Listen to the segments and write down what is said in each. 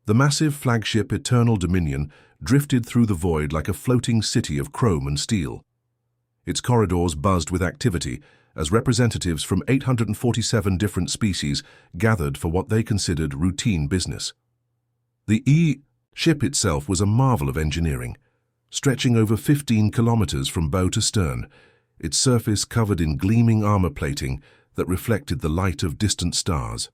The massive flagship Eternal Dominion drifted through the void like a floating city of chrome and steel. Its corridors buzzed with activity as representatives from 847 different species gathered for what they considered routine business. The ship itself was a marvel of engineering, stretching over 15 kilometers from bow to stern, its surface covered in gleaming armor plating that reflected the light of distant stars.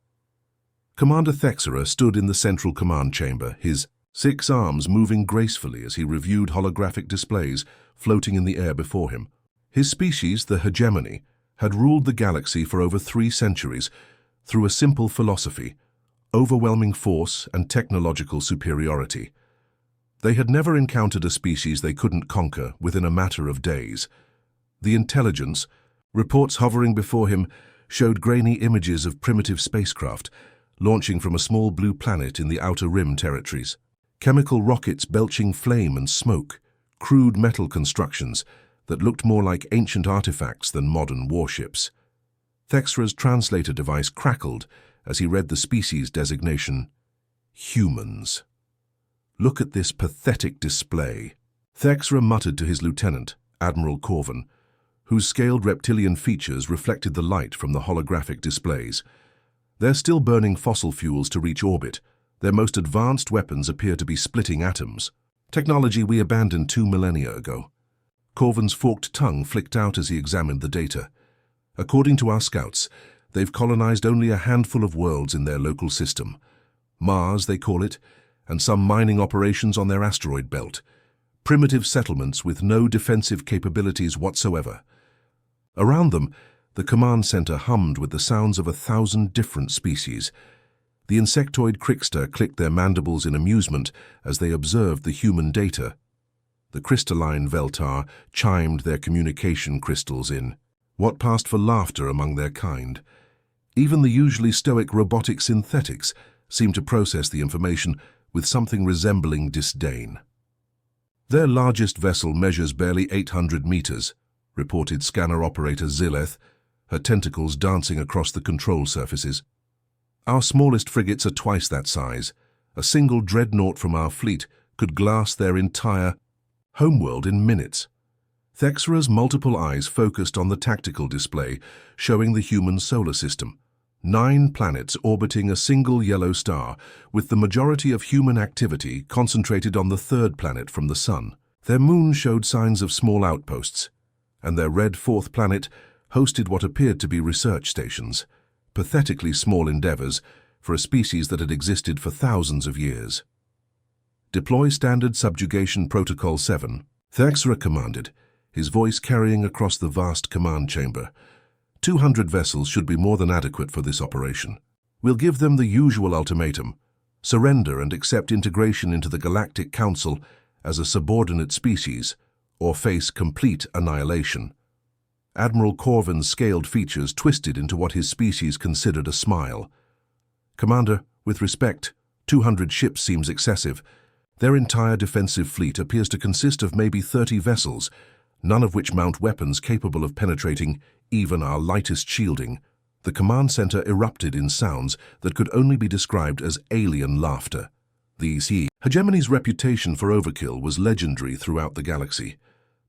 Commander Thexera stood in the central command chamber, his 6 arms moving gracefully as he reviewed holographic displays floating in the air before him. His species, the hegemony, had ruled the galaxy for over 3 centuries through a simple philosophy: overwhelming force and technological superiority. They had never encountered a species they couldn't conquer within a matter of days. The intelligence, reports hovering before him, showed grainy images of primitive spacecraft launching from a small blue planet in the Outer Rim territories. Chemical rockets belching flame and smoke, crude metal constructions that looked more like ancient artifacts than modern warships. Thexera's translator device crackled as he read the species designation: humans. "Look at this pathetic display," Thexera muttered to his lieutenant, Admiral Corvin, whose scaled reptilian features reflected the light from the holographic displays. They're still burning fossil fuels to reach orbit. Their most advanced weapons appear to be splitting atoms. Technology we abandoned 2 millennia ago. Corvin's forked tongue flicked out as he examined the data. According to our scouts, they've colonized only a handful of worlds in their local system. Mars, they call it, and some mining operations on their asteroid belt. Primitive settlements with no defensive capabilities whatsoever. Around them, the command center hummed with the sounds of 1,000 different species. The insectoid crickster clicked their mandibles in amusement as they observed the human data. The crystalline Veltar chimed their communication crystals in. What passed for laughter among their kind? Even the usually stoic robotic synthetics seemed to process the information with something resembling disdain. "Their largest vessel measures barely 800 meters, reported scanner operator Zileth, her tentacles dancing across the control surfaces. "Our smallest frigates are twice that size. A single dreadnought from our fleet could glass their entire homeworld in minutes." Thexera's multiple eyes focused on the tactical display, showing the human solar system. 9 planets orbiting a single yellow star, with the majority of human activity concentrated on the 3rd planet from the Sun. Their moon showed signs of small outposts, and their red 4th planet hosted what appeared to be research stations, pathetically small endeavors for a species that had existed for thousands of years. "Deploy Standard Subjugation Protocol 7, Thexera commanded, his voice carrying across the vast command chamber. 200 vessels should be more than adequate for this operation. We'll give them the usual ultimatum: surrender and accept integration into the Galactic Council as a subordinate species, or face complete annihilation." Admiral Corvin's scaled features twisted into what his species considered a smile. "Commander, with respect, 200 ships seems excessive. Their entire defensive fleet appears to consist of maybe 30 vessels, none of which mount weapons capable of penetrating even our lightest shielding." The command center erupted in sounds that could only be described as alien laughter. Hegemony's reputation for overkill was legendary throughout the galaxy,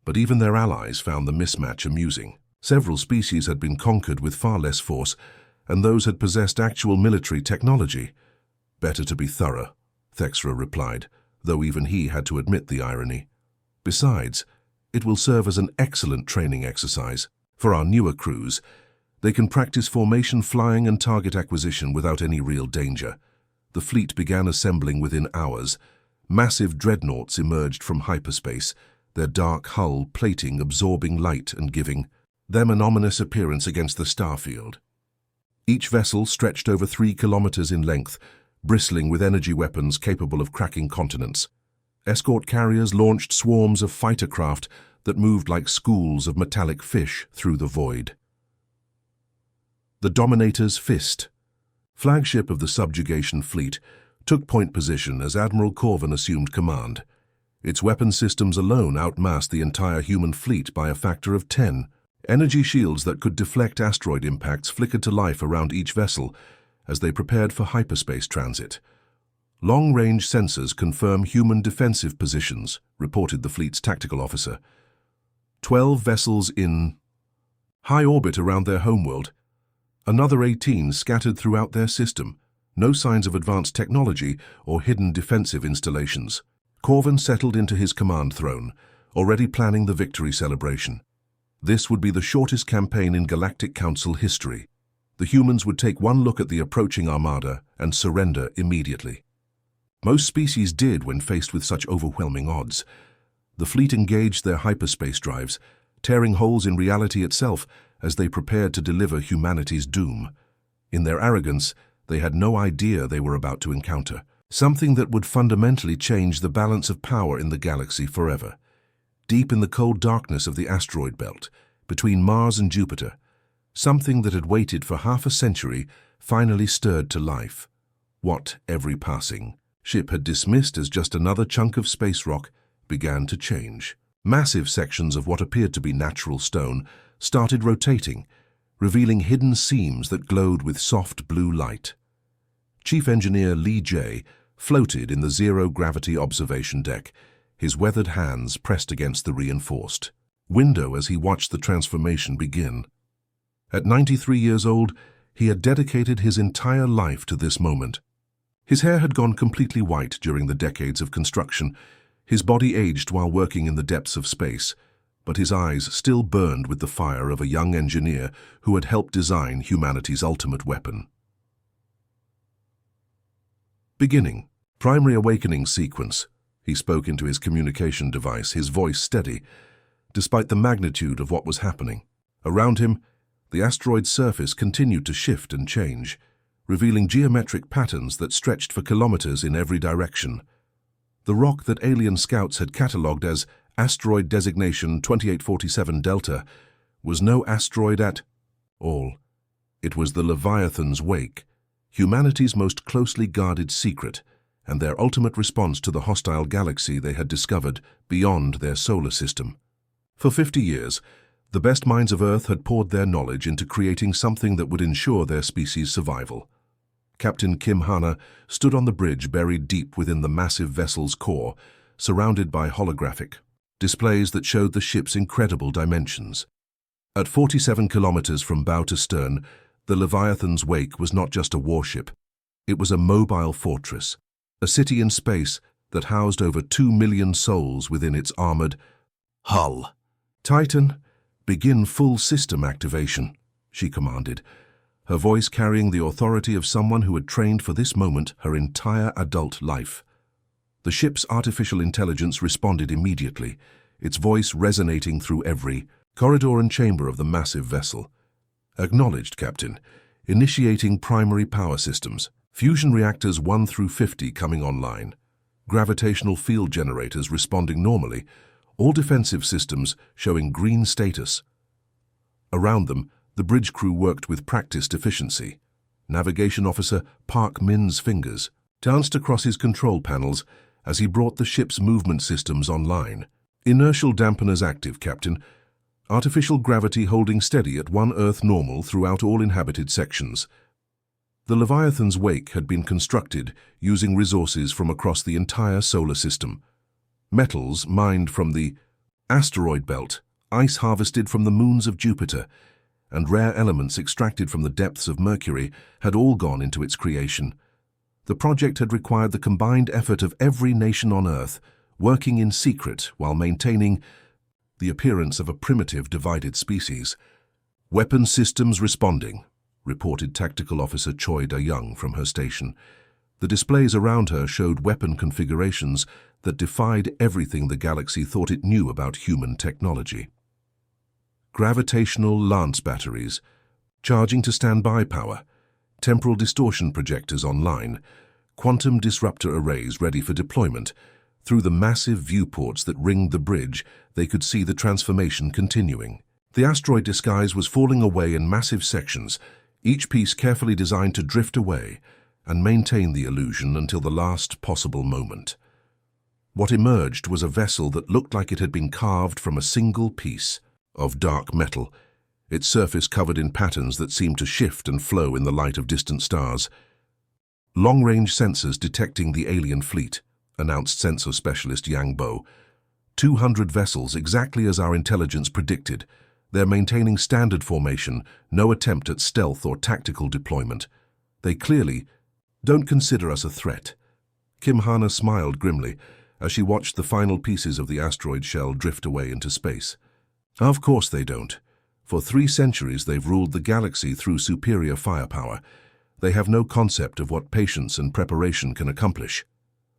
but even their allies found the mismatch amusing. Several species had been conquered with far less force, and those had possessed actual military technology. "Better to be thorough," Thexera replied, though even he had to admit the irony. "Besides, it will serve as an excellent training exercise. For our newer crews, they can practice formation flying and target acquisition without any real danger." The fleet began assembling within hours. Massive dreadnoughts emerged from hyperspace, their dark hull plating absorbing light and giving them an ominous appearance against the starfield. Each vessel stretched over 3 kilometers in length, bristling with energy weapons capable of cracking continents. Escort carriers launched swarms of fighter craft that moved like schools of metallic fish through the void. The Dominator's Fist, flagship of the subjugation fleet, took point position as Admiral Corvin assumed command. Its weapon systems alone outmassed the entire human fleet by a factor of 10. Energy shields that could deflect asteroid impacts flickered to life around each vessel as they prepared for hyperspace transit. Long-range sensors confirm human defensive positions, reported the fleet's tactical officer. 12 vessels in high orbit around their homeworld. Another 18 scattered throughout their system. No signs of advanced technology or hidden defensive installations. Corvin settled into his command throne, already planning the victory celebration. This would be the shortest campaign in Galactic Council history. The humans would take one look at the approaching armada and surrender immediately. Most species did when faced with such overwhelming odds. The fleet engaged their hyperspace drives, tearing holes in reality itself as they prepared to deliver humanity's doom. In their arrogance, they had no idea they were about to encounter something that would fundamentally change the balance of power in the galaxy forever. Deep in the cold darkness of the asteroid belt, between Mars and Jupiter, something that had waited for half a century finally stirred to life. What every passing ship had dismissed as just another chunk of space rock began to change. Massive sections of what appeared to be natural stone started rotating, revealing hidden seams that glowed with soft blue light. Chief Engineer Lee J. floated in the zero-gravity observation deck, his weathered hands pressed against the reinforced window as he watched the transformation begin. At 93 years old, he had dedicated his entire life to this moment. His hair had gone completely white during the decades of construction. His body aged while working in the depths of space, but his eyes still burned with the fire of a young engineer who had helped design humanity's ultimate weapon. Beginning. Primary awakening sequence. He spoke into his communication device, his voice steady, despite the magnitude of what was happening. Around him, the asteroid's surface continued to shift and change, revealing geometric patterns that stretched for kilometers in every direction. The rock that alien scouts had catalogued as asteroid designation 2847 Delta was no asteroid at all. It was the Leviathan's wake, humanity's most closely guarded secret, and their ultimate response to the hostile galaxy they had discovered beyond their solar system. For 50 years, the best minds of Earth had poured their knowledge into creating something that would ensure their species' survival. Captain Kim Hana stood on the bridge buried deep within the massive vessel's core, surrounded by holographic displays that showed the ship's incredible dimensions. At 47 kilometers from bow to stern, the Leviathan's wake was not just a warship. It was a mobile fortress, a city in space that housed over 2 million souls within its armored hull. "Titan, begin full system activation," she commanded, her voice carrying the authority of someone who had trained for this moment her entire adult life. The ship's artificial intelligence responded immediately, its voice resonating through every corridor and chamber of the massive vessel. "Acknowledged, Captain. Initiating primary power systems. Fusion reactors 1 through 50 coming online. Gravitational field generators responding normally. All defensive systems showing green status." Around them, the bridge crew worked with practiced efficiency. Navigation Officer Park Min's fingers danced across his control panels as he brought the ship's movement systems online. "Inertial dampeners active, Captain. Artificial gravity holding steady at 1 Earth normal throughout all inhabited sections." The Leviathan's wake had been constructed using resources from across the entire solar system. Metals mined from the asteroid belt, ice harvested from the moons of Jupiter, and rare elements extracted from the depths of Mercury had all gone into its creation. The project had required the combined effort of every nation on Earth, working in secret while maintaining the appearance of a primitive divided species. "Weapon systems responding," reported Tactical Officer Choi Da-young from her station. The displays around her showed weapon configurations that defied everything the galaxy thought it knew about human technology. Gravitational lance batteries, charging to standby power, temporal distortion projectors online, quantum disruptor arrays ready for deployment. Through the massive viewports that ringed the bridge, they could see the transformation continuing. The asteroid disguise was falling away in massive sections, each piece carefully designed to drift away and maintain the illusion until the last possible moment. What emerged was a vessel that looked like it had been carved from a single piece of dark metal, its surface covered in patterns that seemed to shift and flow in the light of distant stars. Long-range sensors detecting the alien fleet, announced sensor specialist Yang Bo. 200 vessels, exactly as our intelligence predicted. They're maintaining standard formation, no attempt at stealth or tactical deployment. They clearly don't consider us a threat. Kim Hana smiled grimly as she watched the final pieces of the asteroid shell drift away into space. Of course they don't. For 3 centuries they've ruled the galaxy through superior firepower. They have no concept of what patience and preparation can accomplish.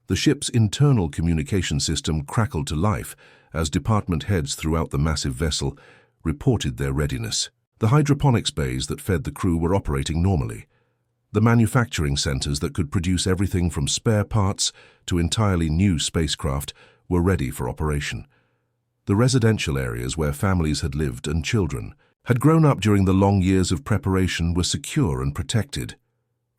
The ship's internal communication system crackled to life as department heads throughout the massive vessel reported their readiness. The hydroponics bays that fed the crew were operating normally. The manufacturing centers that could produce everything from spare parts to entirely new spacecraft were ready for operation. The residential areas where families had lived and children had grown up during the long years of preparation were secure and protected.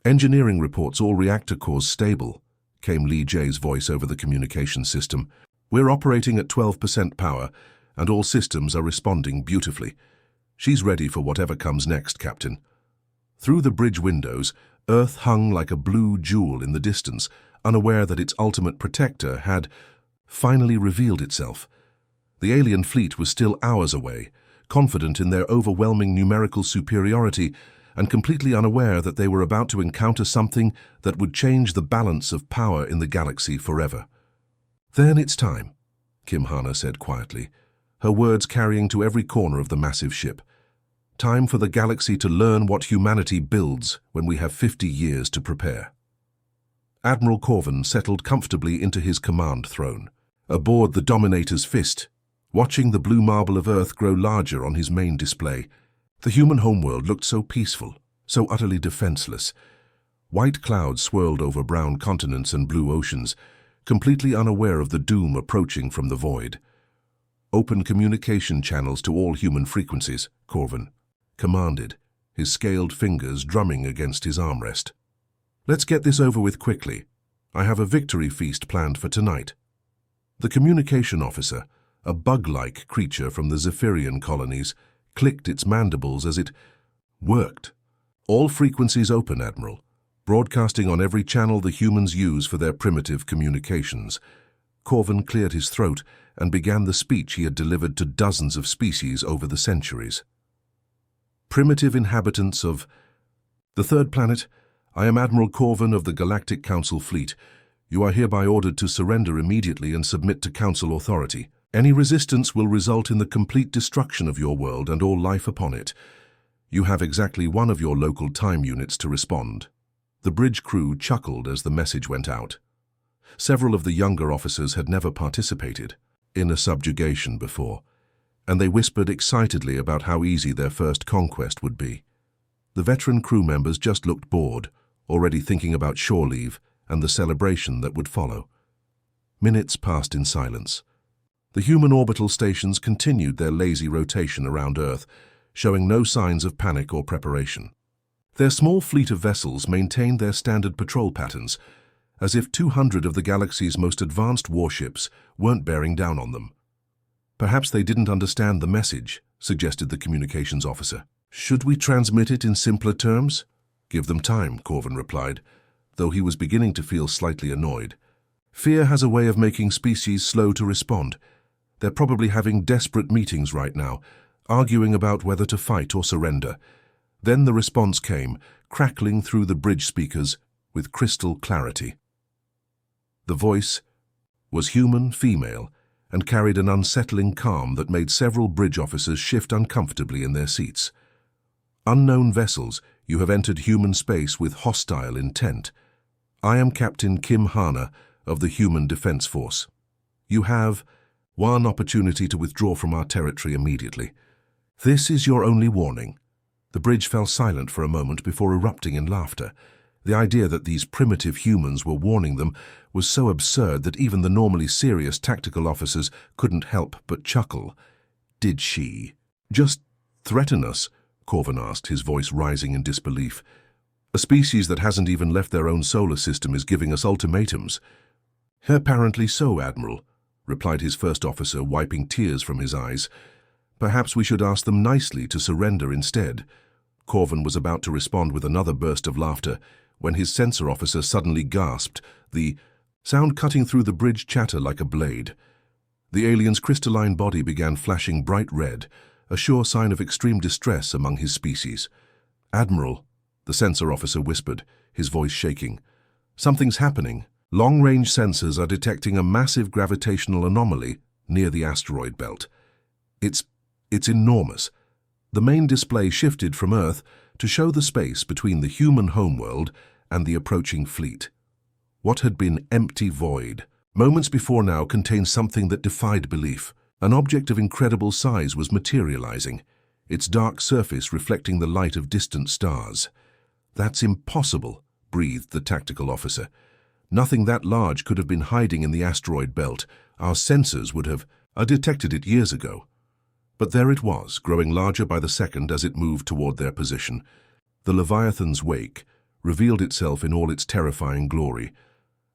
Engineering reports all reactor cores stable, came Lee Jay's voice over the communication system. We're operating at 12% power, and all systems are responding beautifully. She's ready for whatever comes next, Captain. Through the bridge windows, Earth hung like a blue jewel in the distance, unaware that its ultimate protector had finally revealed itself. The alien fleet was still hours away, confident in their overwhelming numerical superiority and completely unaware that they were about to encounter something that would change the balance of power in the galaxy forever. Then it's time, Kim Hana said quietly, her words carrying to every corner of the massive ship. Time for the galaxy to learn what humanity builds when we have 50 years to prepare. Admiral Corvin settled comfortably into his command throne, aboard the Dominator's fist, watching the blue marble of Earth grow larger on his main display. The human homeworld looked so peaceful, so utterly defenseless. White clouds swirled over brown continents and blue oceans, completely unaware of the doom approaching from the void. Open communication channels to all human frequencies, Corvin commanded, his scaled fingers drumming against his armrest. Let's get this over with quickly. I have a victory feast planned for tonight. The communication officer, a bug-like creature from the Zephyrian colonies, clicked its mandibles as it worked. All frequencies open, Admiral, broadcasting on every channel the humans use for their primitive communications. Corvin cleared his throat and began the speech he had delivered to dozens of species over the centuries. Primitive inhabitants of the third planet, I am Admiral Corvin of the Galactic Council Fleet. You are hereby ordered to surrender immediately and submit to Council authority. Any resistance will result in the complete destruction of your world and all life upon it. You have exactly one of your local time units to respond. The bridge crew chuckled as the message went out. Several of the younger officers had never participated in a subjugation before, and they whispered excitedly about how easy their first conquest would be. The veteran crew members just looked bored, already thinking about shore leave and the celebration that would follow. Minutes passed in silence. The human orbital stations continued their lazy rotation around Earth, showing no signs of panic or preparation. Their small fleet of vessels maintained their standard patrol patterns, as if 200 of the galaxy's most advanced warships weren't bearing down on them. Perhaps they didn't understand the message, suggested the communications officer. Should we transmit it in simpler terms? Give them time, Corvin replied, though he was beginning to feel slightly annoyed. Fear has a way of making species slow to respond. They're probably having desperate meetings right now, arguing about whether to fight or surrender. Then the response came, crackling through the bridge speakers with crystal clarity. The voice was human, female, and carried an unsettling calm that made several bridge officers shift uncomfortably in their seats. Unknown vessels, you have entered human space with hostile intent. I am Captain Kim Hana of the Human Defense Force. You have one opportunity to withdraw from our territory immediately. This is your only warning. The bridge fell silent for a moment before erupting in laughter. The idea that these primitive humans were warning them was so absurd that even the normally serious tactical officers couldn't help but chuckle. Did she just threaten us? Corvin asked, his voice rising in disbelief. A species that hasn't even left their own solar system is giving us ultimatums. Apparently so, Admiral, replied his first officer, wiping tears from his eyes. Perhaps we should ask them nicely to surrender instead. Corvin was about to respond with another burst of laughter when his sensor officer suddenly gasped, the sound cutting through the bridge chatter like a blade. The alien's crystalline body began flashing bright red, a sure sign of extreme distress among his species. "Admiral," the sensor officer whispered, his voice shaking. "Something's happening. Long-range sensors are detecting a massive gravitational anomaly near the asteroid belt. It's enormous." The main display shifted from Earth to show the space between the human homeworld and the approaching fleet. What had been empty void, moments before now contained something that defied belief. An object of incredible size was materializing, its dark surface reflecting the light of distant stars. "That's impossible," breathed the tactical officer. "Nothing that large could have been hiding in the asteroid belt. Our sensors would have detected it years ago." But there it was, growing larger by the second as it moved toward their position. The Leviathan's wake revealed itself in all its terrifying glory,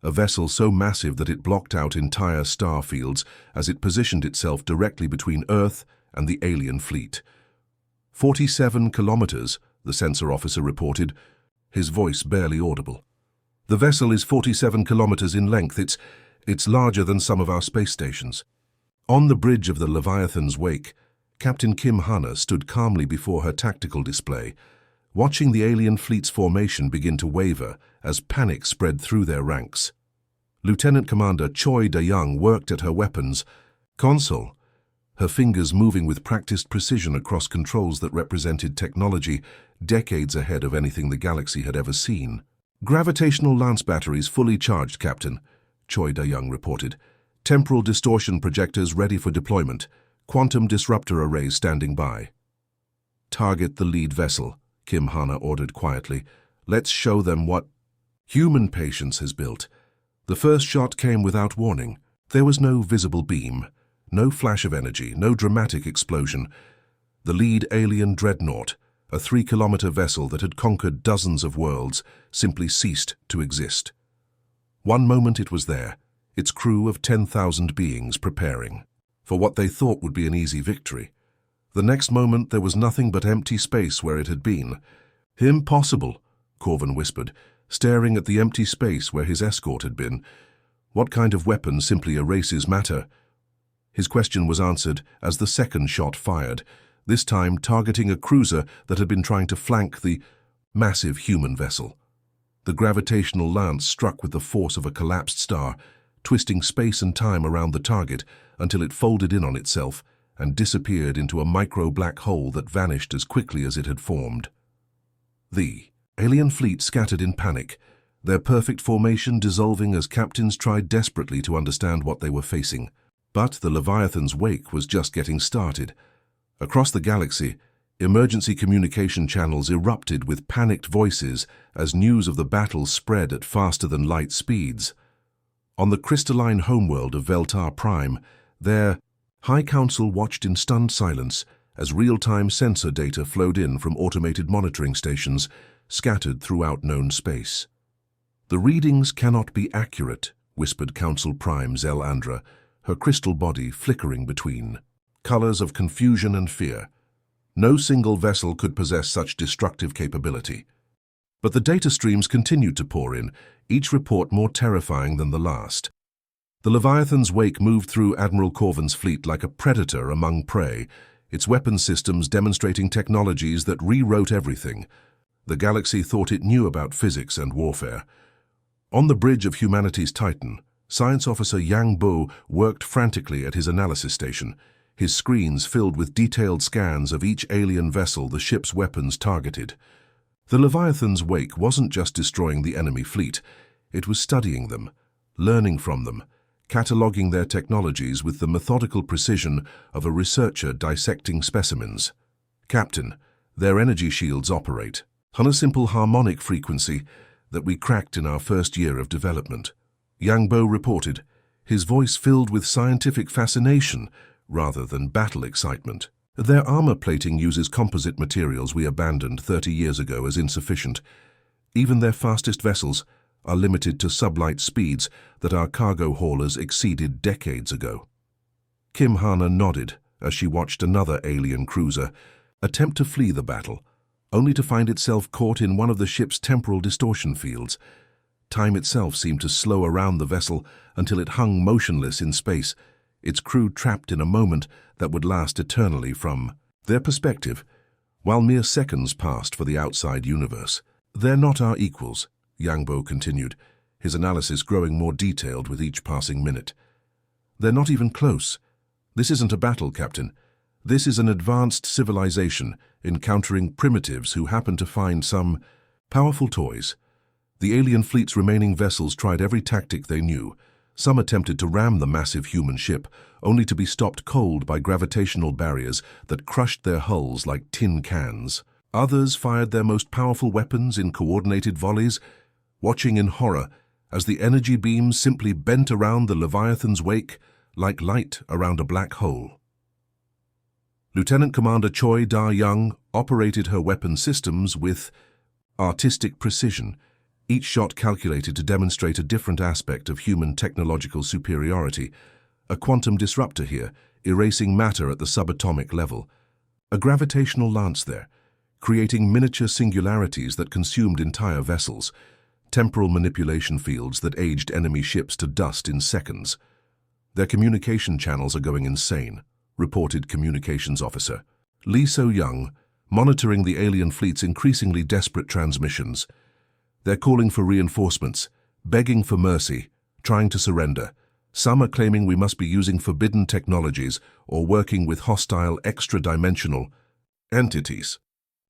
a vessel so massive that it blocked out entire star fields as it positioned itself directly between Earth and the alien fleet. 47 kilometers, the sensor officer reported, his voice barely audible. "The vessel is 47 kilometers in length. It's larger than some of our space stations." On the bridge of the Leviathan's wake, Captain Kim Hana stood calmly before her tactical display, watching the alien fleet's formation begin to waver as panic spread through their ranks. Lieutenant Commander Choi Da-young worked at her weapons console, her fingers moving with practiced precision across controls that represented technology decades ahead of anything the galaxy had ever seen. "Gravitational lance batteries fully charged, Captain," Choi Da-young reported. "Temporal distortion projectors ready for deployment. Quantum disruptor arrays standing by." "Target the lead vessel," Kim Hana ordered quietly. "Let's show them what human patience has built." The first shot came without warning. There was no visible beam, no flash of energy, no dramatic explosion. The lead alien dreadnought, a 3-kilometer vessel that had conquered dozens of worlds, simply ceased to exist. One moment it was there, its crew of 10,000 beings preparing for what they thought would be an easy victory. The next moment there was nothing but empty space where it had been. "Impossible," Corvin whispered, staring at the empty space where his escort had been. "What kind of weapon simply erases matter?" His question was answered as the second shot fired, this time targeting a cruiser that had been trying to flank the massive human vessel. The gravitational lance struck with the force of a collapsed star, twisting space and time around the target until it folded in on itself and disappeared into a micro-black hole that vanished as quickly as it had formed. The alien fleet scattered in panic, their perfect formation dissolving as captains tried desperately to understand what they were facing. But the Leviathan's wake was just getting started. Across the galaxy, emergency communication channels erupted with panicked voices as news of the battle spread at faster-than-light speeds. On the crystalline homeworld of Veltar Prime, their High Council watched in stunned silence as real-time sensor data flowed in from automated monitoring stations scattered throughout known space. "The readings cannot be accurate," whispered Council Prime Zel Andra, her crystal body flickering between colors of confusion and fear. No single vessel could possess such destructive capability. But the data streams continued to pour in, each report more terrifying than the last. The Leviathan's wake moved through Admiral Corvin's fleet like a predator among prey, its weapons systems demonstrating technologies that rewrote everything. The galaxy thought it knew about physics and warfare. On the bridge of humanity's Titan, Science Officer Yang Bo worked frantically at his analysis station, his screens filled with detailed scans of each alien vessel the ship's weapons targeted. The Leviathan's wake wasn't just destroying the enemy fleet, it was studying them, learning from them, cataloging their technologies with the methodical precision of a researcher dissecting specimens. "Captain, their energy shields operate on a simple harmonic frequency that we cracked in our first year of development," Yang Bo reported, his voice filled with scientific fascination rather than battle excitement. "Their armor plating uses composite materials we abandoned 30 years ago as insufficient. Even their fastest vessels are limited to sublight speeds that our cargo haulers exceeded decades ago." Kim Hana nodded as she watched another alien cruiser attempt to flee the battle, only to find itself caught in one of the ship's temporal distortion fields. Time itself seemed to slow around the vessel until it hung motionless in space, its crew trapped in a moment that would last eternally from their perspective, while mere seconds passed for the outside universe. "They're not our equals," Yang Bo continued, his analysis growing more detailed with each passing minute. "They're not even close. This isn't a battle, Captain. This is an advanced civilization encountering primitives who happen to find some powerful toys. The alien fleet's remaining vessels tried every tactic they knew. Some attempted to ram the massive human ship, only to be stopped cold by gravitational barriers that crushed their hulls like tin cans. Others fired their most powerful weapons in coordinated volleys, watching in horror as the energy beams simply bent around the Leviathan's wake like light around a black hole. Lieutenant Commander Choi Da-young operated her weapon systems with artistic precision, each shot calculated to demonstrate a different aspect of human technological superiority. A quantum disruptor here, erasing matter at the subatomic level. A gravitational lance there, creating miniature singularities that consumed entire vessels. Temporal manipulation fields that aged enemy ships to dust in seconds. "Their communication channels are going insane," reported Communications Officer Lee So-young, monitoring the alien fleet's increasingly desperate transmissions. "They're calling for reinforcements, begging for mercy, trying to surrender. Some are claiming we must be using forbidden technologies or working with hostile extra-dimensional entities."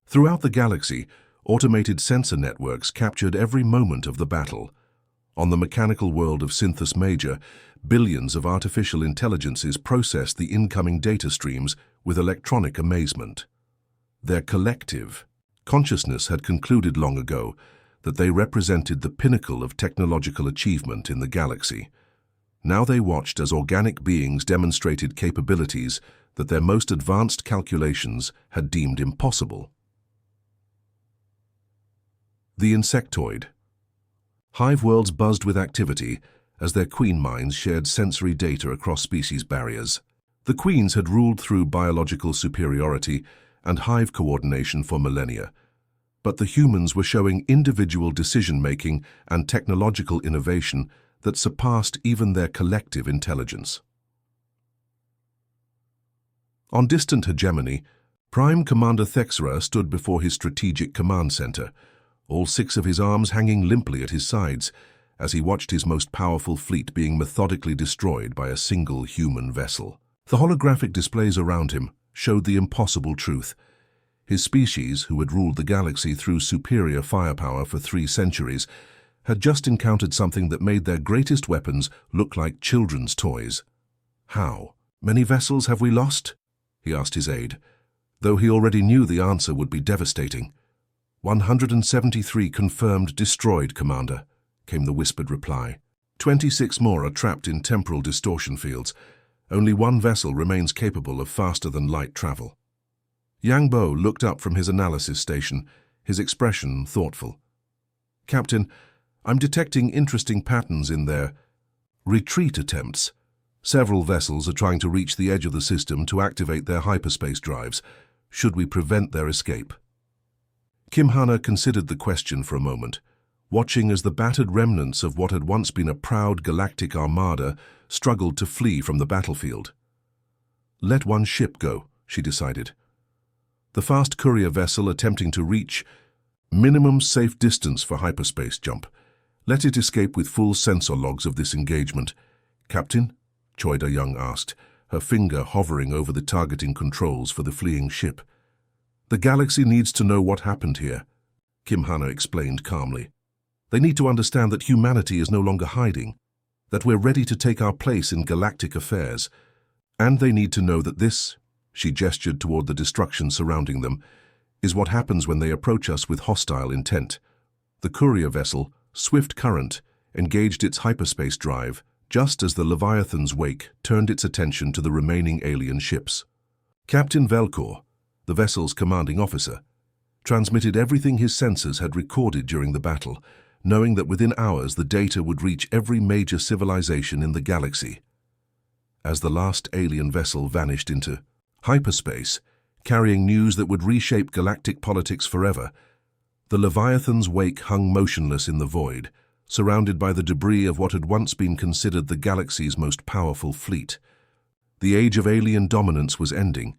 Throughout the galaxy, automated sensor networks captured every moment of the battle. On the mechanical world of Synthos Major, billions of artificial intelligences processed the incoming data streams with electronic amazement. Their collective consciousness had concluded long ago that they represented the pinnacle of technological achievement in the galaxy. Now they watched as organic beings demonstrated capabilities that their most advanced calculations had deemed impossible. The insectoid. Hive worlds buzzed with activity as their queen minds shared sensory data across species barriers. The queens had ruled through biological superiority and hive coordination for millennia, but the humans were showing individual decision-making and technological innovation that surpassed even their collective intelligence. On distant hegemony, Prime Commander Thexra stood before his strategic command center, all 6 of his arms hanging limply at his sides as he watched his most powerful fleet being methodically destroyed by a single human vessel. The holographic displays around him showed the impossible truth. His species, who had ruled the galaxy through superior firepower for 3 centuries, had just encountered something that made their greatest weapons look like children's toys. "How many vessels have we lost?" he asked his aide, though he already knew the answer would be devastating. 173 confirmed destroyed, Commander," came the whispered reply. 26 more are trapped in temporal distortion fields. Only 1 vessel remains capable of faster-than-light travel. Yang Bo looked up from his analysis station, his expression thoughtful. "Captain, I'm detecting interesting patterns in their retreat attempts. Several vessels are trying to reach the edge of the system to activate their hyperspace drives. Should we prevent their escape?" Kim Hana considered the question for a moment, watching as the battered remnants of what had once been a proud galactic armada struggled to flee from the battlefield. "Let 1 ship go," she decided. The fast courier vessel attempting to reach minimum safe distance for hyperspace jump. Let it escape with full sensor logs of this engagement. "Captain?" Choi Da-young asked, her finger hovering over the targeting controls for the fleeing ship. "The galaxy needs to know what happened here," Kim Hana explained calmly. "They need to understand that humanity is no longer hiding, that we're ready to take our place in galactic affairs. And they need to know that this," she gestured toward the destruction surrounding them, "is what happens when they approach us with hostile intent." The courier vessel, Swift Current, engaged its hyperspace drive just as the Leviathan's wake turned its attention to the remaining alien ships. Captain Velcor, the vessel's commanding officer, transmitted everything his sensors had recorded during the battle, knowing that within hours the data would reach every major civilization in the galaxy. As the last alien vessel vanished into hyperspace, carrying news that would reshape galactic politics forever. The Leviathan's wake hung motionless in the void, surrounded by the debris of what had once been considered the galaxy's most powerful fleet. The age of alien dominance was ending,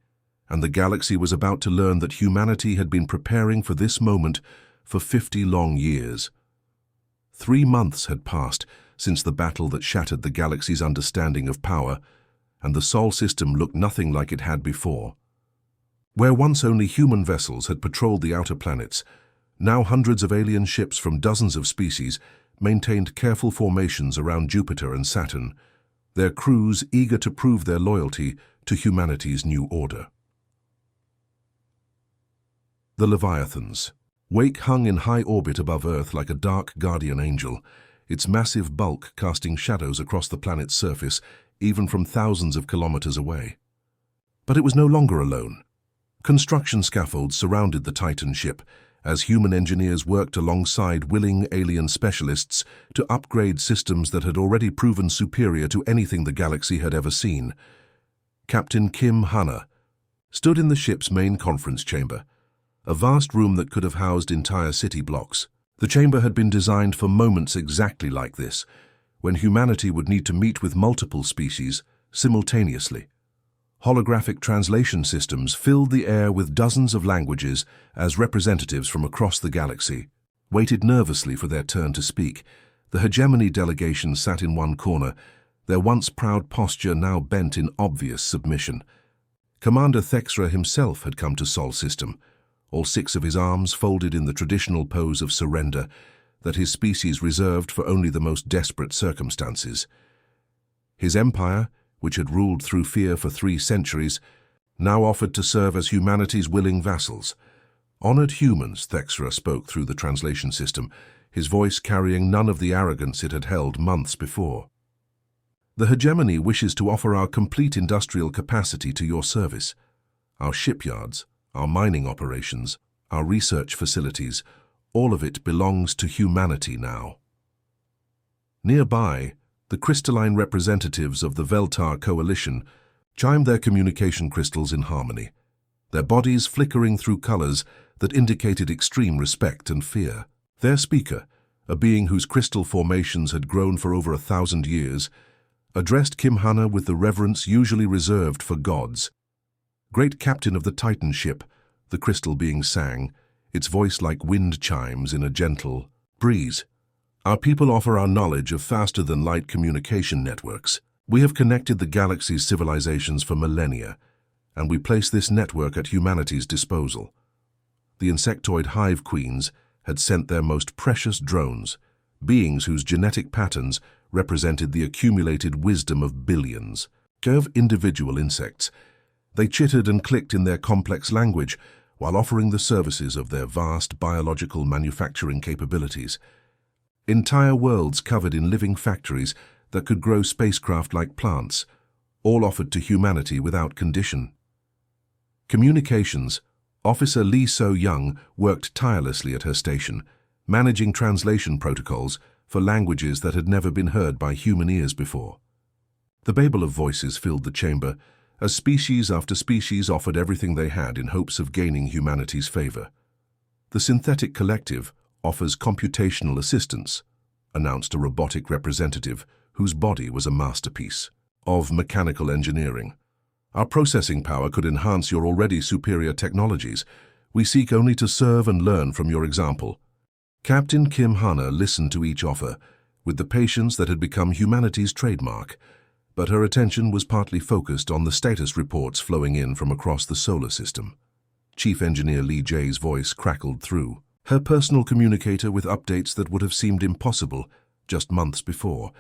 and the galaxy was about to learn that humanity had been preparing for this moment for 50 long years. 3 months had passed since the battle that shattered the galaxy's understanding of power, and the Sol system looked nothing like it had before. Where once only human vessels had patrolled the outer planets, now hundreds of alien ships from dozens of species maintained careful formations around Jupiter and Saturn, their crews eager to prove their loyalty to humanity's new order. The Leviathans. Wake hung in high orbit above Earth like a dark guardian angel, its massive bulk casting shadows across the planet's surface, even from thousands of kilometers away. But it was no longer alone. Construction scaffolds surrounded the Titan ship, as human engineers worked alongside willing alien specialists to upgrade systems that had already proven superior to anything the galaxy had ever seen. Captain Kim Hanna stood in the ship's main conference chamber, a vast room that could have housed entire city blocks. The chamber had been designed for moments exactly like this, when humanity would need to meet with multiple species simultaneously. Holographic translation systems filled the air with dozens of languages as representatives from across the galaxy waited nervously for their turn to speak. The hegemony delegation sat in one corner, their once proud posture now bent in obvious submission. Commander Thexra himself had come to Sol system, all 6 of his arms folded in the traditional pose of surrender that his species reserved for only the most desperate circumstances. His empire, which had ruled through fear for 3 centuries, now offered to serve as humanity's willing vassals. Honored humans, Thexra spoke through the translation system, his voice carrying none of the arrogance it had held months before. The hegemony wishes to offer our complete industrial capacity to your service. Our shipyards, our mining operations, our research facilities, all of it belongs to humanity now. Nearby, the crystalline representatives of the Veltar coalition chimed their communication crystals in harmony, their bodies flickering through colors that indicated extreme respect and fear. Their speaker, a being whose crystal formations had grown for over 1,000 years, addressed Kim Hanna with the reverence usually reserved for gods. Great captain of the Titan ship, the crystal being sang, its voice like wind chimes in a gentle breeze. Our people offer our knowledge of faster-than-light communication networks. We have connected the galaxy's civilizations for millennia, and we place this network at humanity's disposal. The insectoid hive queens had sent their most precious drones, beings whose genetic patterns represented the accumulated wisdom of billions. Of individual insects, they chittered and clicked in their complex language while offering the services of their vast biological manufacturing capabilities. Entire worlds covered in living factories that could grow spacecraft like plants, all offered to humanity without condition. Communications, Officer Lee So-young worked tirelessly at her station, managing translation protocols for languages that had never been heard by human ears before. The babel of voices filled the chamber, as species after species offered everything they had in hopes of gaining humanity's favor. The synthetic collective offers computational assistance, announced a robotic representative whose body was a masterpiece of mechanical engineering. Our processing power could enhance your already superior technologies. We seek only to serve and learn from your example. Captain Kim Hanna listened to each offer with the patience that had become humanity's trademark, but her attention was partly focused on the status reports flowing in from across the solar system. Chief Engineer Lee J's voice crackled through, her personal communicator with updates that would have seemed impossible just months before.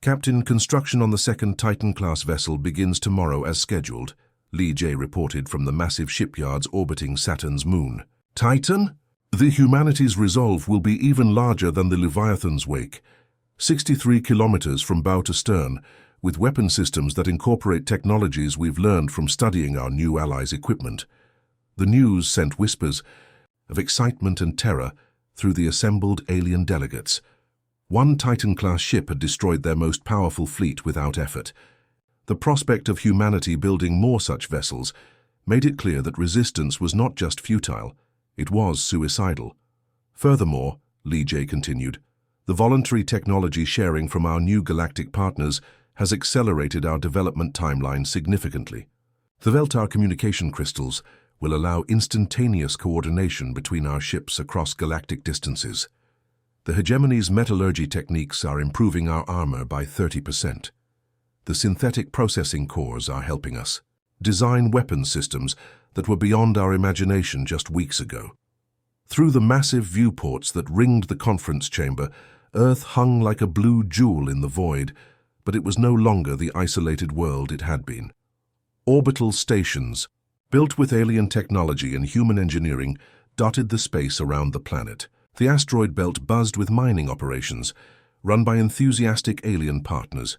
Captain, construction on the second Titan-class vessel begins tomorrow as scheduled, Lee J reported from the massive shipyards orbiting Saturn's moon. Titan? The humanity's resolve will be even larger than the Leviathan's wake. 63 kilometers from bow to stern, with weapon systems that incorporate technologies we've learned from studying our new allies' equipment. The news sent whispers of excitement and terror through the assembled alien delegates. One Titan-class ship had destroyed their most powerful fleet without effort. The prospect of humanity building more such vessels made it clear that resistance was not just futile, it was suicidal. Furthermore, Lee J continued, the voluntary technology sharing from our new galactic partners has accelerated our development timeline significantly. The Veltar communication crystals will allow instantaneous coordination between our ships across galactic distances. The hegemony's metallurgy techniques are improving our armor by 30%. The synthetic processing cores are helping us design weapons systems that were beyond our imagination just weeks ago. Through the massive viewports that ringed the conference chamber, Earth hung like a blue jewel in the void, but it was no longer the isolated world it had been. Orbital stations, built with alien technology and human engineering, dotted the space around the planet. The asteroid belt buzzed with mining operations, run by enthusiastic alien partners,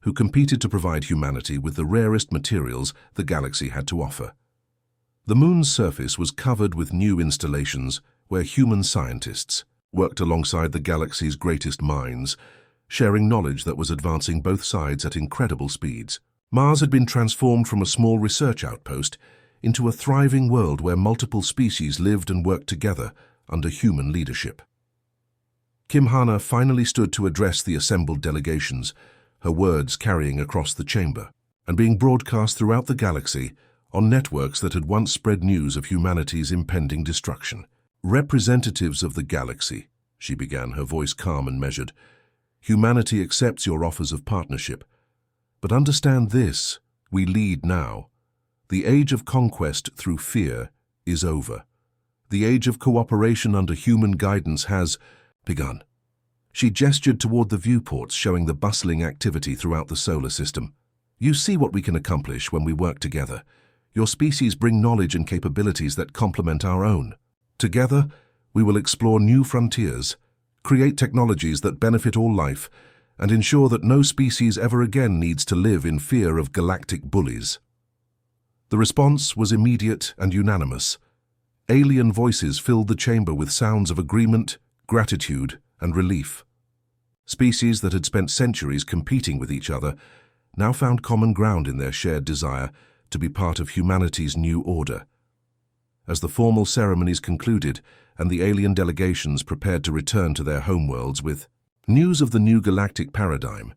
who competed to provide humanity with the rarest materials the galaxy had to offer. The moon's surface was covered with new installations where human scientists worked alongside the galaxy's greatest minds, sharing knowledge that was advancing both sides at incredible speeds. Mars had been transformed from a small research outpost into a thriving world where multiple species lived and worked together under human leadership. Kim Hana finally stood to address the assembled delegations, her words carrying across the chamber and being broadcast throughout the galaxy on networks that had once spread news of humanity's impending destruction. Representatives of the galaxy, she began, her voice calm and measured, humanity accepts your offers of partnership. But understand this, we lead now. The age of conquest through fear is over. The age of cooperation under human guidance has begun. She gestured toward the viewports showing the bustling activity throughout the solar system. You see what we can accomplish when we work together. Your species bring knowledge and capabilities that complement our own. Together, we will explore new frontiers, create technologies that benefit all life, and ensure that no species ever again needs to live in fear of galactic bullies. The response was immediate and unanimous. Alien voices filled the chamber with sounds of agreement, gratitude, and relief. Species that had spent centuries competing with each other now found common ground in their shared desire to be part of humanity's new order. As the formal ceremonies concluded and the alien delegations prepared to return to their homeworlds with news of the new galactic paradigm,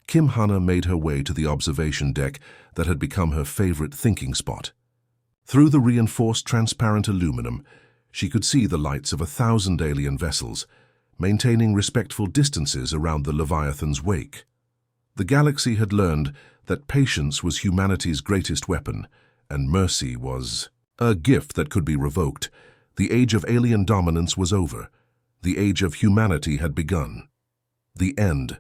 Kim Hana made her way to the observation deck that had become her favorite thinking spot. Through the reinforced transparent aluminum, she could see the lights of 1,000 alien vessels, maintaining respectful distances around the Leviathan's wake. The galaxy had learned that patience was humanity's greatest weapon, and mercy was a gift that could be revoked. The age of alien dominance was over. The age of humanity had begun. The end.